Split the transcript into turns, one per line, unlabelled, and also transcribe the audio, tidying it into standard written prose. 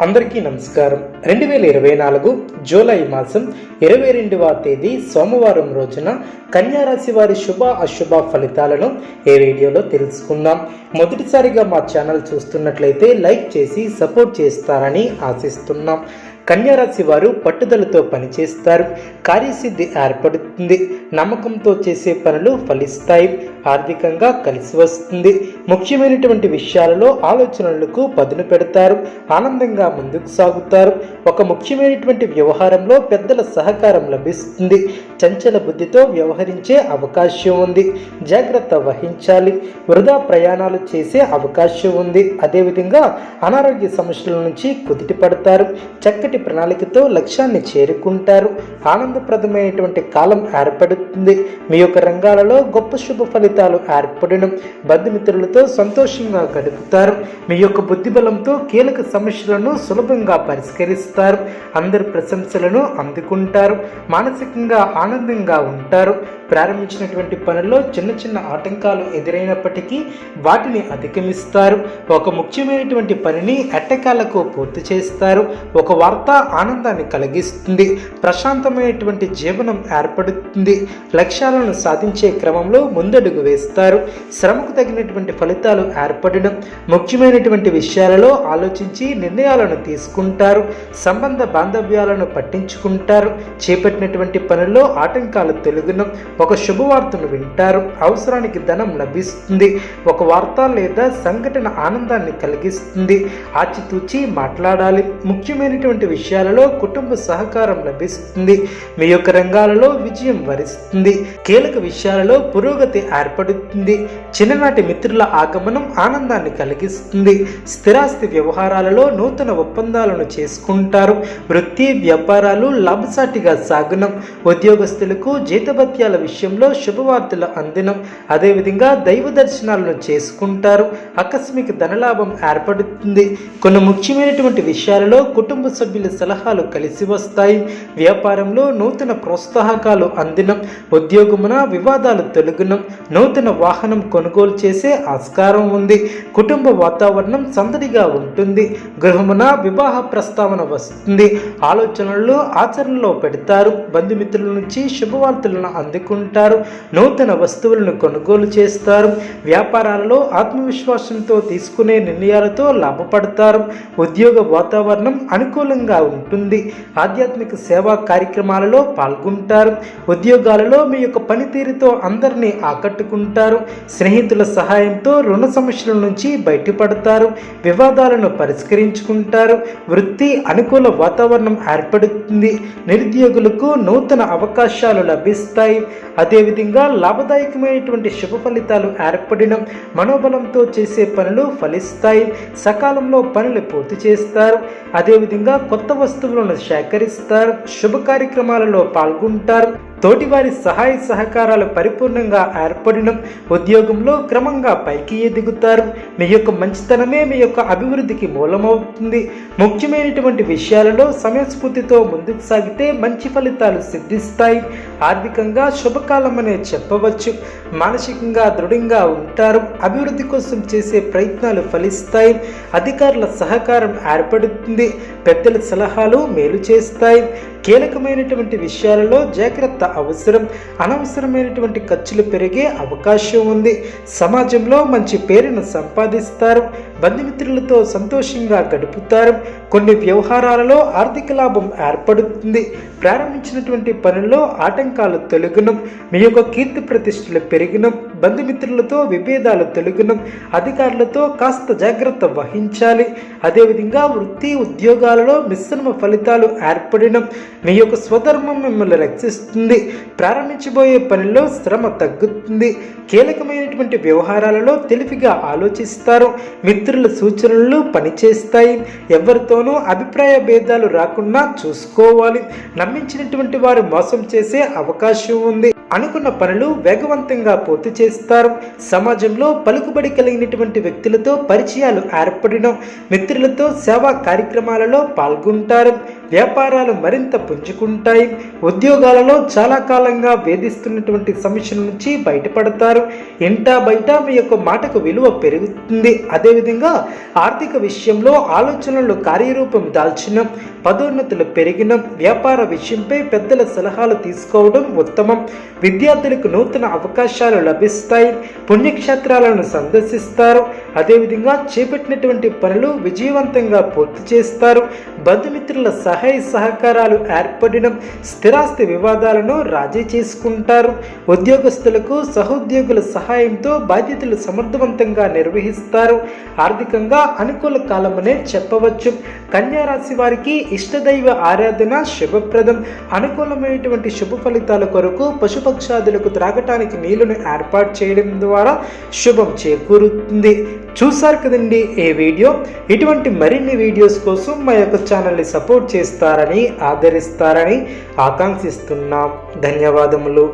అందరికీ నమస్కారం. 2024 జూలై మాసం 22వ తేదీ సోమవారం రోజున కన్యా రాశి వారి శుభ అశుభ ఫలితాలను ఈ వీడియోలో తెలుసుకుందాం. మొదటిసారిగా మా ఛానల్ చూస్తున్నట్లయితే లైక్ చేసి సపోర్ట్ చేస్తారని ఆశిస్తున్నాం. కన్యా రాశి వారు పట్టుదలతో పనిచేస్తారు. కార్యసిద్ధి ఏర్పడుతుంది. నమ్మకంతో చేసే పనులు ఫలిస్తాయి. ఆర్థికంగా కలిసి వస్తుంది. ముఖ్యమైనటువంటి విషయాలలో ఆలోచనలకు పదును పెడతారు. ఆనందంగా ముందుకు సాగుతారు. ఒక ముఖ్యమైనటువంటి వ్యవహారంలో పెద్దల సహకారం లభిస్తుంది. చంచల బుద్ధితో వ్యవహరించే అవకాశం ఉంది. జాగ్రత్త వహించాలి. వృధా ప్రయాణాలు చేసే అవకాశం ఉంది. అదేవిధంగా అనారోగ్య సమస్యల నుంచి కుదిటి పడతారు. చక్కటి ప్రణాళికతో లక్ష్యాన్ని చేరుకుంటారు. ఆనందప్రదమైనటువంటి కాలం ఏర్పడుతుంది. మీ యొక్క రంగాలలో గొప్ప శుభ ఫలితాలు ఏర్పడడం, బంధుమిత్రులతో సంతోషంగా గడుపుతారు. మీ యొక్క బుద్ధిబలంతో కీలక సమస్యలను సులభంగా పరిష్కరిస్తారు. అందరి ప్రశంసలను అందుకుంటారు. మానసికంగా ఆనందంగా ఉంటారు. ప్రారంభించినటువంటి పనుల్లో చిన్న చిన్న ఆటంకాలు ఎదురైనప్పటికీ వాటిని అధిగమిస్తారు. ఒక ముఖ్యమైనటువంటి పనిని ఎట్టకాలకు పూర్తి చేస్తారు. ఒక వార్త ఆనందాన్ని కలిగిస్తుంది. ప్రశాంతమైనటువంటి జీవనం ఏర్పడుతుంది. లక్ష్యాలను సాధించే క్రమంలో ముందడుగు వేస్తారు. శ్రమకు తగినటువంటి ఫలితాలు ఏర్పడడం, ముఖ్యమైనటువంటి విషయాలలో ఆలోచించి నిర్ణయాలను తీసుకుంటారు. సంబంధ బాంధవ్యాలను పట్టించుకుంటారు. చేపట్టినటువంటి పనుల్లో ఆటంకాలు తొలగడం, ఒక శుభవార్తను వింటారు. అవసరానికి ధనం లభిస్తుంది. ఒక వార్త లేదా సంఘటన ఆనందాన్ని కలిగిస్తుంది. ఆచితూచి మాట్లాడాలి. ముఖ్యమైనటువంటి విషయాలలో కుటుంబ సహకారం లభిస్తుంది. మీ యొక్క రంగాలలో విజయం వరిస్తుంది. కీలక విషయాలలో పురోగతి ఏర్పడుతుంది. చిన్ననాటి మిత్రుల ఆగమనం ఆనందాన్ని కలిగిస్తుంది. స్థిరాస్తి వ్యవహారాలలో నూతన ఒప్పందాలను చేసుకుంటారు. వృత్తి వ్యాపారాలు లాభసాటిగా సాగనం. ఉద్యోగస్తులకు జీతభత్యాల విషయంలో శుభవార్తలు అందినం. అదేవిధంగా దైవ దర్శనాలను చేసుకుంటారు. ఆకస్మిక ధనలాభం ఏర్పడుతుంది. కొన్ని ముఖ్యమైనటువంటి విషయాలలో కుటుంబ సభ్యుల సలహాలు కలిసి వస్తాయి. వ్యాపారంలో నూతన ప్రోత్సాహకాలు అందినం. ఉద్యోగమున వివాదాలు తొలగునం. నూతన వాహనం కొనుగోలు చేసే ఆస్కారం ఉంది. కుటుంబ వాతావరణం సందడిగా ఉంటుంది. గృహమున వివాహ ప్రస్తావన వస్తుంది. ఆలోచనలు ఆచరణలో పెడతారు. బంధుమిత్రుల నుంచి శుభవార్తలను అందుకుంటారు. నూతన వస్తువులను కొనుగోలు చేస్తారు. వ్యాపారాలలో ఆత్మవిశ్వాసంతో తీసుకునే నిర్ణయాలతో లాభపడతారు. ఉద్యోగ వాతావరణం అనుకూలంగా ఉంటుంది. ఆధ్యాత్మిక సేవా కార్యక్రమాలలో పాల్గొంటారు. ఉద్యోగాలలో మీ యొక్క పనితీరుతో అందరినీ ఆకట్టుకుంటారు. స్నేహితుల సహాయంతో రుణ సమస్యల నుంచి బయటపడతారు. వివాదాలను పరిష్కరించుకుంటారు. వృత్తి అనుకూల వాతావరణం ఏర్పడుతుంది. నిరుద్యోగులకు నూతన అవకాశాలు లభిస్తాయి. అదేవిధంగా లాభదాయకమైనటువంటి శుభ ఫలితాలు ఏర్పడడం, మనోబలంతో చేసే పనులు ఫలిస్తాయి. సకాలంలో పనులు పూర్తి చేస్తారు. అదేవిధంగా కొత్త వస్తువులను సేకరిస్తారు. శుభ కార్యక్రమాలలో పాల్గొంటారు. తోటివారి సహాయ సహకారాలు పరిపూర్ణంగా ఏర్పడడం, ఉద్యోగంలో క్రమంగా పైకి ఎదుగుతారు. మీ యొక్క మంచితనమే మీ యొక్క అభివృద్ధికి మూలమవుతుంది. ముఖ్యమైనటువంటి విషయాలలో సమయస్ఫూర్తితో ముందుకు సాగితే మంచి ఫలితాలు సిద్ధిస్తాయి. ఆర్థికంగా శుభకాలమనే చెప్పవచ్చు. మానసికంగా దృఢంగా ఉంటారు. అభివృద్ధి కోసం చేసే ప్రయత్నాలు ఫలిస్తాయి. అధికారుల సహకారం ఏర్పడుతుంది. పెద్దల సలహాలు మేలు చేస్తాయి. కీలకమైనటువంటి విషయాలలో జాగ్రత్త అవసరం. అనవసరమైనటువంటి ఖర్చులు పెరిగే అవకాశం ఉంది. సమాజంలో మంచి పేరును సంపాదిస్తారు. బంధుమిత్రులతో సంతోషంగా గడుపుతారు. కొన్ని వ్యవహారాలలో ఆర్థిక లాభం ఏర్పడుతుంది. ప్రారంభించినటువంటి పనుల్లో ఆటంకాలు తొలగడం, మీ యొక్క కీర్తి ప్రతిష్టలు పెరిగడం, బంధుమిత్రులతో విభేదాలు తొలగడం, అధికారులతో కాస్త జాగ్రత్త వహించాలి. అదేవిధంగా వృత్తి ఉద్యోగాలలో మిశ్రమ ఫలితాలు ఏర్పడడం, మీ యొక్క స్వధర్మం మిమ్మల్ని రక్షిస్తుంది. ప్రారంభించబోయే పనిలో శ్రమ తగ్గుతుంది. కీలకమైనటువంటి వ్యవహారాలలో తెలివిగా ఆలోచిస్తారు. మిత్రుల సూచనలు పనిచేస్తాయి. ఎవరితోనూ అభిప్రాయ భేదాలు రాకుండా చూసుకోవాలి. నమ్మించినటువంటి వారు మోసం చేసే అవకాశం ఉంది. అనుకున్న పనులు వేగవంతంగా పూర్తి చేస్తారు. సమాజంలో పలుకుబడి కలిగినటువంటి వ్యక్తులతో పరిచయాలు ఏర్పడడం, మిత్రులతో సేవా కార్యక్రమాలలో పాల్గొంటారు. వ్యాపారాలు మరింత పుంజుకుంటాయి. ఉద్యోగాలలో చాలా కాలంగా వేధిస్తున్నటువంటి సమస్యల నుంచి బయటపడతారు. ఇంటా బయట మీ యొక్క మాటకు విలువ పెరుగుతుంది. అదేవిధంగా ఆర్థిక విషయంలో ఆలోచనలు కార్యరూపం దాల్చిన, పదోన్నతులు పెరిగిన, వ్యాపార విషయంపై పెద్దల సలహాలు తీసుకోవడం ఉత్తమం. విద్యార్థులకు నూతన అవకాశాలు లభిస్తాయి. పుణ్యక్షేత్రాలను సందర్శిస్తారు. అదేవిధంగా చేపట్టినటువంటి పనులు విజయవంతంగా పూర్తి చేస్తారు. బంధుమిత్రుల సహాయ సహకారాలు ఏర్పడడం, స్థిరాస్తి వివాదాలను రాజీ చేసుకుంటారు. ఉద్యోగస్తులకు సహోద్యోగుల సహాయంతో బాధ్యతలు సమర్థవంతంగా నిర్వహిస్తారు. ఆర్థికంగా అనుకూల కాలమనే చెప్పవచ్చు. కన్యా రాశి వారికి ఇష్టదైవ ఆరాధన శుభప్రదం. అనుకూలమైనటువంటి శుభ ఫలితాల కొరకు పశుపక్షాదులకు త్రాగటానికి నీళ్లను ఏర్పాటు చేయడం ద్వారా శుభం చేకూరుతుంది. చూసారు కదండి ఈ వీడియో. ఇటువంటి మరిన్ని వీడియోస్ కోసం మా యొక్క ఛానల్ని సపోర్ట్ చేస్తారని, ఆదరిస్తారని ఆకాంక్షిస్తున్నాం. ధన్యవాదములు.